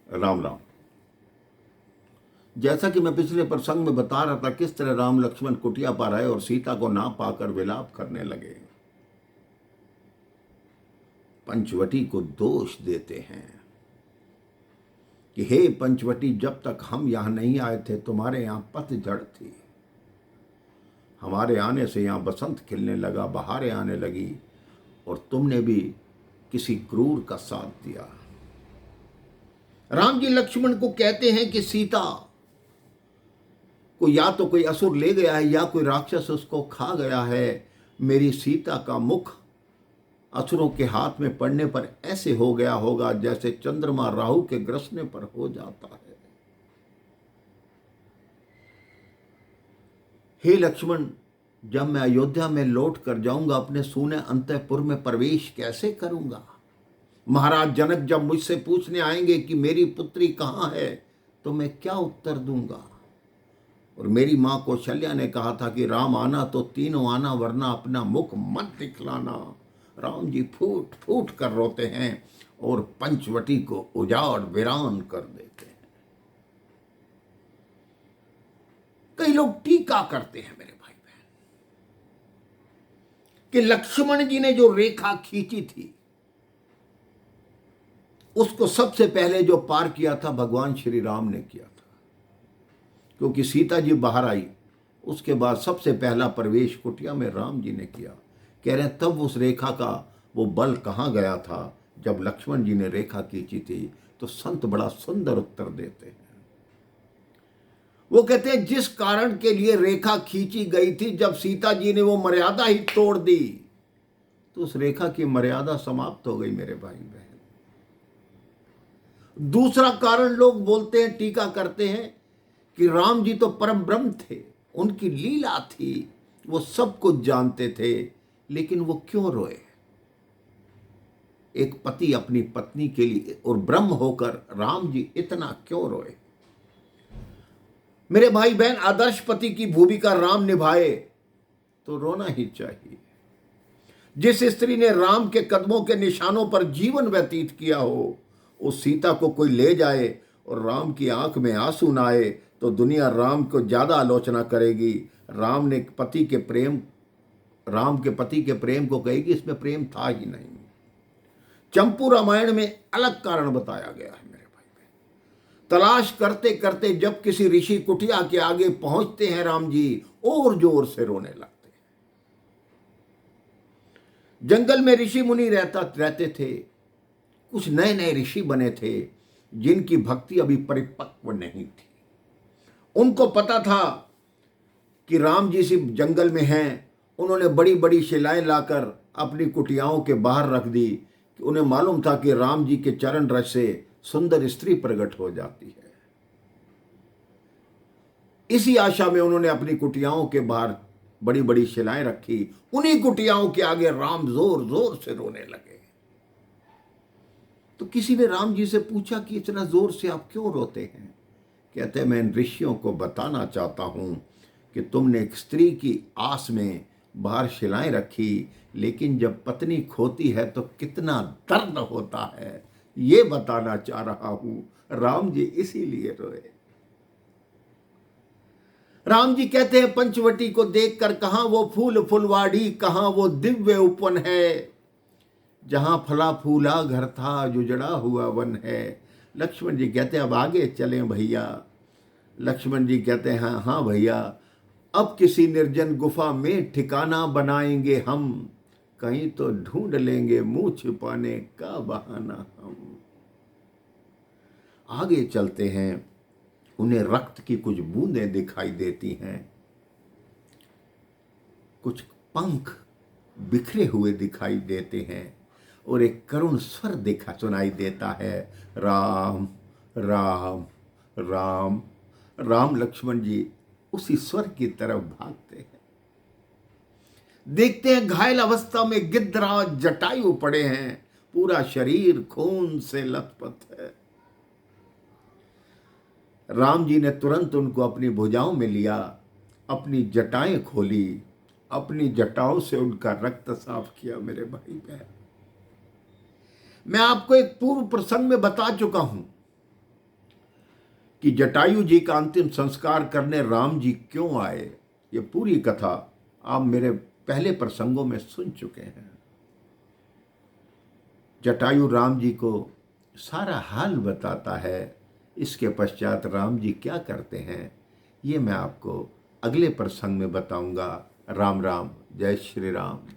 राम राम। जैसा कि मैं पिछले प्रसंग में बता रहा था, किस तरह राम लक्ष्मण कुटिया पर आए और सीता को ना पाकर विलाप करने लगे, पंचवटी को दोष देते हैं कि हे पंचवटी, जब तक हम यहां नहीं आए थे तुम्हारे यहां पतझड़ थी, हमारे आने से यहां बसंत खिलने लगा, बहारें आने लगी और तुमने भी किसी क्रूर का साथ दिया। राम जी लक्ष्मण को कहते हैं कि सीता को या तो कोई असुर ले गया है या कोई राक्षस उसको खा गया है। मेरी सीता का मुख असुरों के हाथ में पड़ने पर ऐसे हो गया होगा जैसे चंद्रमा राहु के ग्रसने पर हो जाता है। हे लक्ष्मण, जब मैं अयोध्या में लौट कर जाऊंगा अपने सूने अंतःपुर में प्रवेश कैसे करूंगा? महाराज जनक जब मुझसे पूछने आएंगे कि मेरी पुत्री कहां है तो मैं क्या उत्तर दूंगा? और मेरी मां कौशल्या ने कहा था कि राम आना तो तीनों आना, वरना अपना मुख मत दिखलाना। राम जी फूट फूट कर रोते हैं और पंचवटी को उजाड़ वीरान कर देते हैं। कई लोग टीका करते हैं मेरे भाई बहन कि लक्ष्मण जी ने जो रेखा खींची थी उसको सबसे पहले जो पार किया था भगवान श्री राम ने किया था, क्योंकि सीता जी बाहर आई उसके बाद सबसे पहला प्रवेश कुटिया में राम जी ने किया। कह रहे हैं तब उस रेखा का वो बल कहाँ गया था जब लक्ष्मण जी ने रेखा खींची थी। तो संत बड़ा सुंदर उत्तर देते हैं। वो कहते हैं जिस कारण के लिए रेखा खींची गई थी, जब सीता जी ने वो मर्यादा ही तोड़ दी तो उस रेखा की मर्यादा समाप्त हो गई मेरे भाई बहन। दूसरा कारण लोग बोलते हैं, टीका करते हैं कि राम जी तो परम ब्रह्म थे, उनकी लीला थी, वो सब कुछ जानते थे, लेकिन वो क्यों रोए? एक पति अपनी पत्नी के लिए और ब्रह्म होकर राम जी इतना क्यों रोए? मेरे भाई बहन, आदर्श पति की भूमिका राम निभाए तो रोना ही चाहिए। जिस स्त्री ने राम के कदमों के निशानों पर जीवन व्यतीत किया हो, उस सीता को कोई ले जाए और राम की आंख में आंसू ना आए तो दुनिया राम को ज्यादा आलोचना करेगी। राम के पति के प्रेम को कहेगी इसमें प्रेम था ही नहीं। चंपू रामायण में अलग कारण बताया गया है मेरे भाई बहन। तलाश करते करते जब किसी ऋषि कुटिया के आगे पहुंचते हैं राम जी और जोर से रोने लगते हैं। जंगल में ऋषि मुनि रहते थे, कुछ नए नए ऋषि बने थे जिनकी भक्ति अभी परिपक्व नहीं थी। उनको पता था कि राम जी सिर्फ जंगल में हैं। उन्होंने बड़ी बड़ी शिलाएं लाकर अपनी कुटियाओं के बाहर रख दी कि उन्हें मालूम था कि राम जी के चरण रज से सुंदर स्त्री प्रकट हो जाती है। इसी आशा में उन्होंने अपनी कुटियाओं के बाहर बड़ी बड़ी शिलाएं रखी। उन्हीं कुटियाओं के आगे राम जोर जोर से रोने लगे। तो किसी ने राम जी से पूछा कि इतना जोर से आप क्यों रोते हैं? कहते हैं मैं इन ऋषियों को बताना चाहता हूं कि तुमने एक स्त्री की आस में बाहर शिलाएं रखी, लेकिन जब पत्नी खोती है तो कितना दर्द होता है, ये बताना चाह रहा हूं। राम जी इसीलिए रोए। राम जी कहते हैं पंचवटी को देखकर कहां वो फूल फुलवाड़ी, कहां वो दिव्य उपवन है, जहां फला फूला घर था जो जड़ा हुआ वन है। लक्ष्मण जी कहते हैं अब आगे चलें भैया। लक्ष्मण जी कहते हैं हाँ हाँ भैया, अब किसी निर्जन गुफा में ठिकाना बनाएंगे हम, कहीं तो ढूंढ लेंगे मुंह छिपाने का बहाना हम। आगे चलते हैं, उन्हें रक्त की कुछ बूंदें दिखाई देती हैं, कुछ पंख बिखरे हुए दिखाई देते हैं और एक करुण स्वर सुनाई देता है, राम राम राम। राम लक्ष्मण जी उसी स्वर की तरफ भागते हैं। देखते हैं घायल अवस्था में गिद्धराज जटायु पड़े हैं, पूरा शरीर खून से लथपथ है। राम जी ने तुरंत उनको अपनी भुजाओं में लिया, अपनी जटाएं खोली, अपनी जटाओं से उनका रक्त साफ किया। मेरे भाई बहन, मैं आपको एक पूर्व प्रसंग में बता चुका हूं कि जटायु जी का अंतिम संस्कार करने राम जी क्यों आए, ये पूरी कथा आप मेरे पहले प्रसंगों में सुन चुके हैं। जटायु राम जी को सारा हाल बताता है। इसके पश्चात राम जी क्या करते हैं ये मैं आपको अगले प्रसंग में बताऊंगा। राम राम, जय श्री राम।